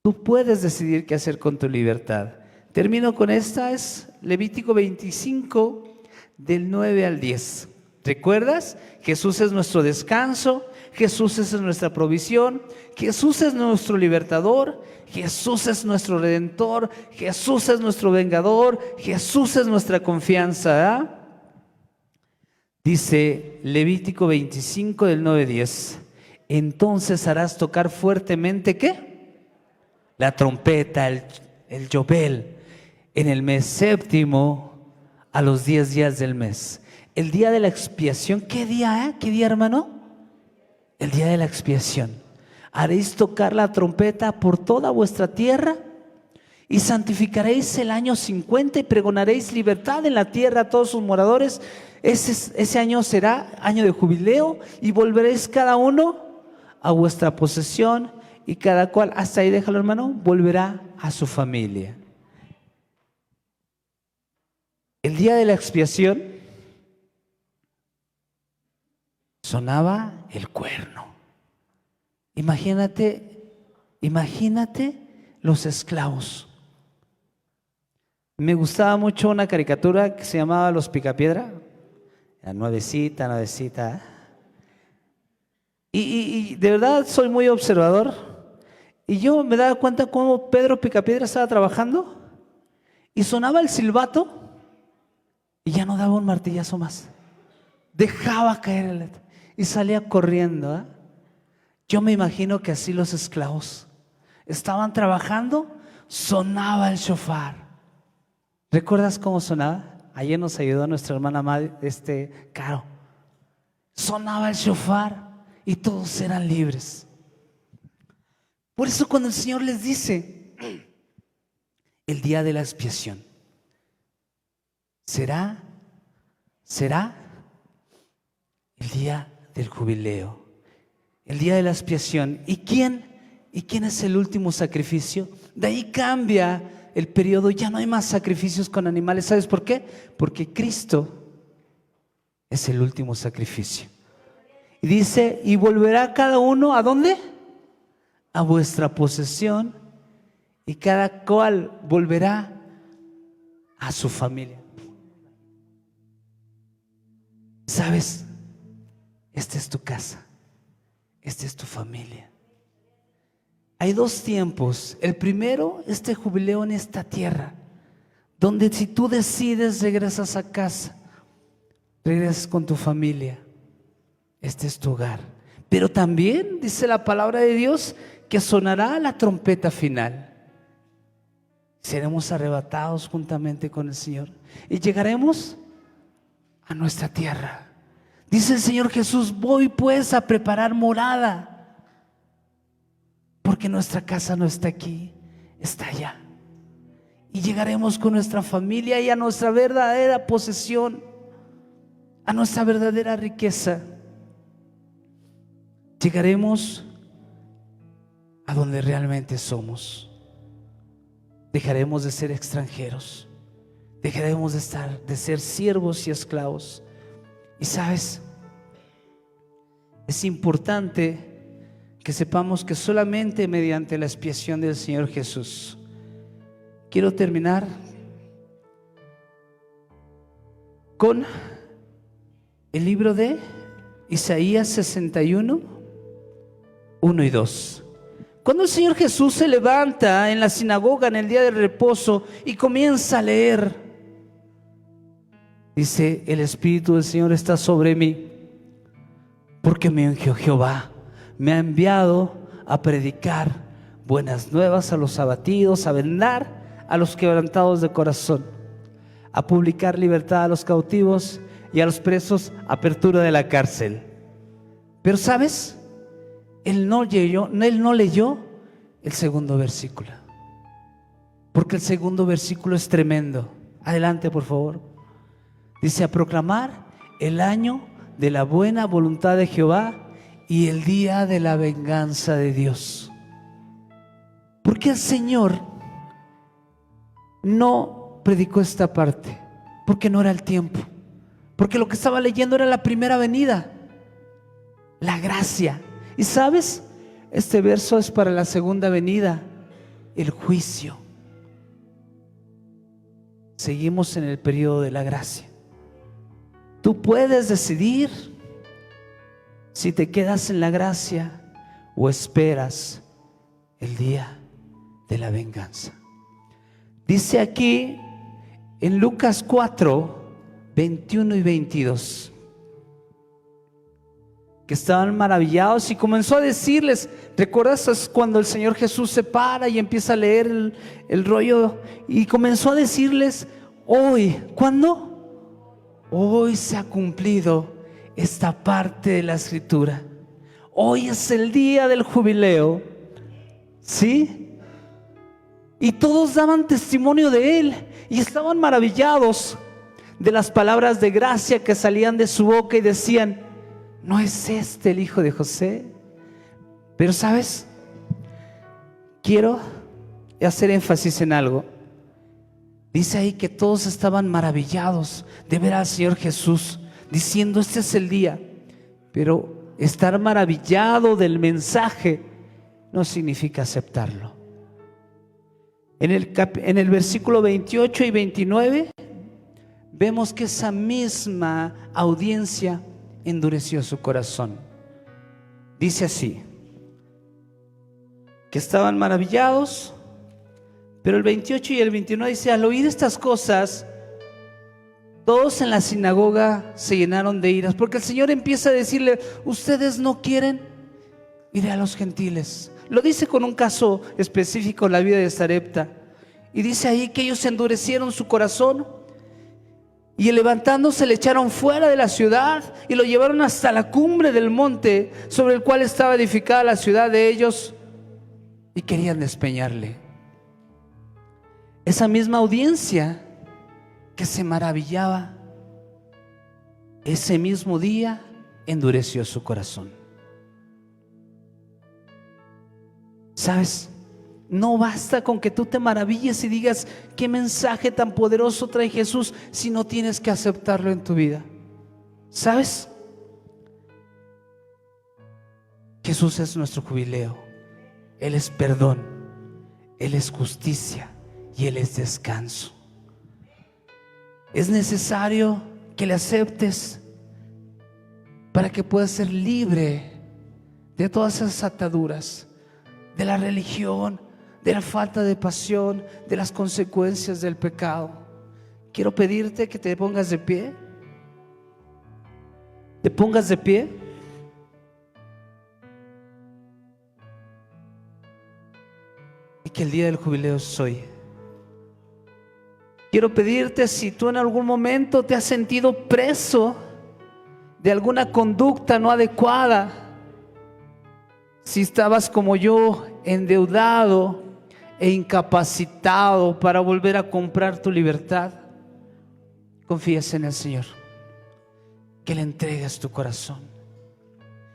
Tú puedes decidir qué hacer con tu libertad. Termino con esta, es Levítico 25, del 9 al 10. ¿Recuerdas? Jesús es nuestro descanso, Jesús es nuestra provisión, Jesús es nuestro libertador, Jesús es nuestro redentor, Jesús es nuestro vengador, Jesús es nuestra confianza, ¿eh? Dice Levítico 25 del 9 al 10. Entonces harás tocar fuertemente ¿qué? La trompeta, el yobel, en el mes séptimo, a los 10 días del mes. El día de la expiación. ¿Qué día, ¿Qué día, hermano? El día de la expiación. Haréis tocar la trompeta por toda vuestra tierra y santificaréis el año 50 y pregonaréis libertad en la tierra a todos sus moradores. Ese año será año de jubileo y volveréis cada uno a vuestra posesión y cada cual, hasta ahí déjalo, hermano, volverá a su familia. El día de la expiación sonaba el cuerno. Imagínate los esclavos Me gustaba mucho una caricatura que se llamaba Los Picapiedra. La nuevecita, nuevecita. Y de verdad soy muy observador. Y yo me daba cuenta cómo Pedro Picapiedra estaba trabajando y sonaba el silbato y ya no daba un martillazo más. Dejaba caer y salía corriendo, ¿eh? Yo me imagino que así los esclavos estaban trabajando, sonaba el shofar. ¿Recuerdas cómo sonaba? Ayer nos ayudó nuestra hermana Caro. Sonaba el shofar y todos eran libres. Por eso cuando el Señor les dice, el día de la expiación, será el día del jubileo, el día de la expiación. ¿Y quién es el último sacrificio? De ahí cambia el periodo, ya no hay más sacrificios con animales. ¿Sabes por qué? Porque Cristo es el último sacrificio. Y dice, y volverá cada uno, ¿a dónde? A vuestra posesión, y cada cual volverá a su familia. ¿Sabes? Esta es tu casa, esta es tu familia. Hay dos tiempos. El primero, este jubileo en esta tierra, donde si tú decides regresas a casa, regresas con tu familia. Este es tu hogar. Pero también dice la palabra de Dios que sonará la trompeta final. Seremos arrebatados juntamente con el Señor y llegaremos a nuestra tierra. Dice el Señor Jesús, voy pues a preparar morada, porque nuestra casa no está aquí, está allá. Y llegaremos con nuestra familia y a nuestra verdadera posesión, a nuestra verdadera riqueza. Llegaremos a donde realmente somos. Dejaremos de ser extranjeros, dejaremos de ser siervos y esclavos. Y sabes, es importante que sepamos que solamente mediante la expiación del Señor Jesús. Quiero terminar con el libro de Isaías 61, 1 y 2. Cuando el Señor Jesús se levanta en la sinagoga en el día del reposo y comienza a leer, dice, el Espíritu del Señor está sobre mí, porque me ungió Jehová, me ha enviado a predicar buenas nuevas a los abatidos, a vendar a los quebrantados de corazón, a publicar libertad a los cautivos y a los presos, apertura de la cárcel. Pero ¿sabes? Él no leyó el segundo versículo, porque el segundo versículo es tremendo. Adelante, por favor. Dice, a proclamar el año de la buena voluntad de Jehová y el día de la venganza de Dios. Porque el Señor no predicó esta parte, porque no era el tiempo, porque lo que estaba leyendo era la primera venida, la gracia. Y sabes, este verso es para la segunda venida, el juicio. Seguimos en el periodo de la gracia. Tú puedes decidir si te quedas en la gracia o esperas el día de la venganza. Dice aquí en Lucas 4, 21 y 22. Que estaban maravillados y comenzó a decirles, ¿recuerdas cuando el Señor Jesús se para y empieza a leer el rollo? Y comenzó a decirles, hoy, ¿cuándo? Hoy se ha cumplido esta parte de la Escritura. Hoy es el día del jubileo, ¿sí? Y todos daban testimonio de Él y estaban maravillados de las palabras de gracia que salían de su boca y decían, ¿no es este el hijo de José? Pero ¿sabes? Quiero hacer énfasis en algo. Dice ahí que todos estaban maravillados de ver al Señor Jesús, diciendo, este es el día. Pero estar maravillado del mensaje no significa aceptarlo. En el versículo 28 y 29 vemos que esa misma audiencia endureció su corazón. Dice así, que estaban maravillados, pero el 28 y el 29 dice: al oír estas cosas, todos en la sinagoga se llenaron de iras, porque el Señor empieza a decirle: ustedes no quieren, iré a los gentiles. Lo dice con un caso específico en la vida de Sarepta, y dice ahí que ellos endurecieron su corazón, y levantándose le echaron fuera de la ciudad y lo llevaron hasta la cumbre del monte sobre el cual estaba edificada la ciudad de ellos, y querían despeñarle. Esa misma audiencia que se maravillaba, ese mismo día endureció su corazón. ¿Sabes? No basta con que tú te maravilles y digas: qué mensaje tan poderoso trae Jesús, si no tienes que aceptarlo en tu vida. ¿Sabes? Jesús es nuestro jubileo. Él es perdón, Él es justicia y Él es descanso. Es necesario que le aceptes para que puedas ser libre de todas esas ataduras, de la religión, de la falta de pasión, de las consecuencias del pecado. Quiero pedirte que te pongas de pie. Te pongas de pie. Y que el día del jubileo es hoy. Quiero pedirte, si tú en algún momento te has sentido preso de alguna conducta no adecuada, si estabas como yo, endeudado e incapacitado para volver a comprar tu libertad, confíes en el Señor, que le entregues tu corazón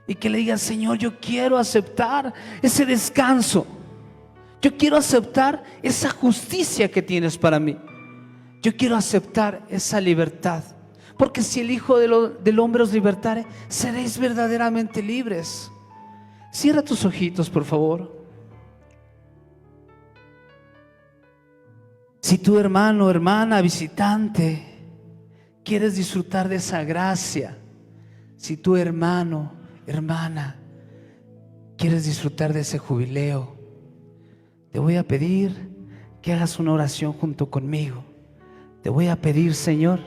y que le digas: Señor, yo quiero aceptar ese descanso, yo quiero aceptar esa justicia que tienes para mí, yo quiero aceptar esa libertad, porque si el Hijo del Hombre os libertare, seréis verdaderamente libres. Cierra tus ojitos, por favor. Si tu hermano, hermana, visitante, quieres disfrutar de esa gracia, si tu hermano, hermana, quieres disfrutar de ese jubileo, te voy a pedir que hagas una oración junto conmigo. Te voy a pedir, Señor,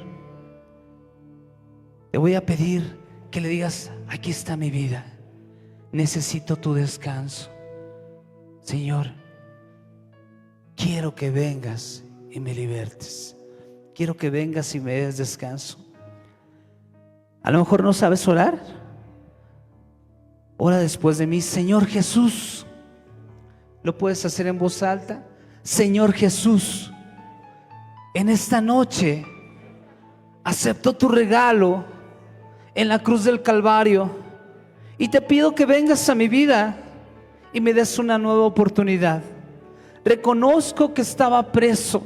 te voy a pedir que le digas: aquí está mi vida, necesito tu descanso. Señor, quiero que vengas y me libertes. Quiero que vengas y me des descanso. A lo mejor no sabes orar. Ora después de mí: Señor Jesús. Lo puedes hacer en voz alta. Señor Jesús, en esta noche acepto tu regalo en la cruz del Calvario y te pido que vengas a mi vida y me des una nueva oportunidad. Reconozco que estaba preso,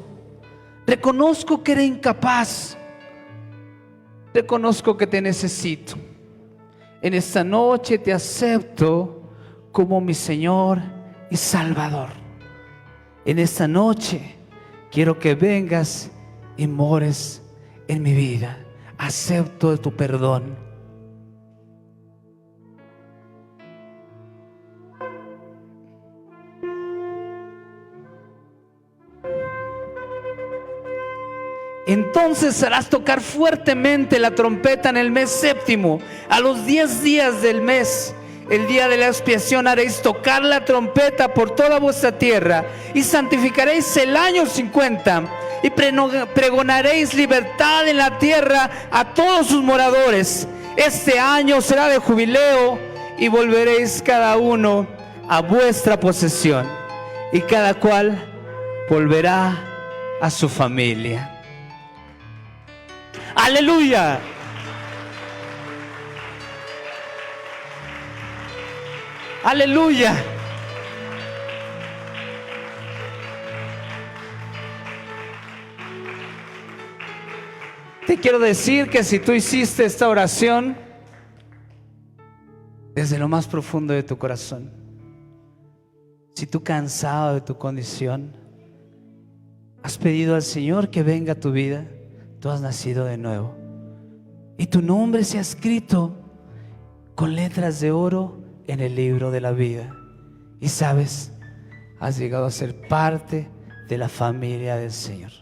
reconozco que era incapaz, reconozco que te necesito. En esta noche te acepto como mi Señor y Salvador. En esta noche quiero que vengas y mores en mi vida. Acepto tu perdón. Entonces harás tocar fuertemente la trompeta en el mes séptimo. A los 10 días del mes, el día de la expiación, haréis tocar la trompeta por toda vuestra tierra y santificaréis el año 50 y pregonaréis libertad en la tierra a todos sus moradores. Este año será de jubileo y volveréis cada uno a vuestra posesión y cada cual volverá a su familia. ¡Aleluya! ¡Aleluya! Te quiero decir que si tú hiciste esta oración desde lo más profundo de tu corazón, si tú cansado de tu condición, Has pedido al Señor que venga a tu vida. Tú has nacido de nuevo. Y tu nombre se ha escrito con letras de oro en el libro de la vida. Y sabes, has llegado a ser parte de la familia del Señor.